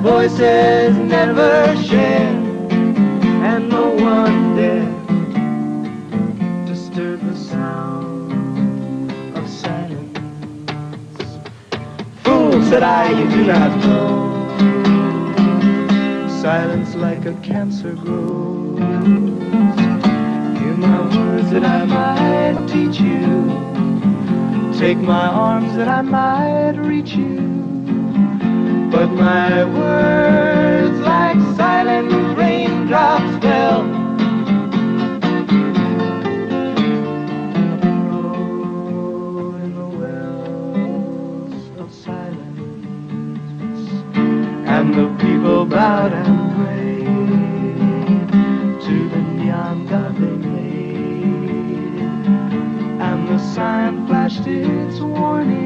voices never shared, and no one dared disturb the sound of silence. Fool, said I, you do not know. Silence like a cancer grows. Hear my words that I might teach you. Take my arms that I might reach you. But my words like silent raindrops fell. Roll in the wells of silence. And the people bowed and prayed to the neon god they made. And the sign flashed its warning.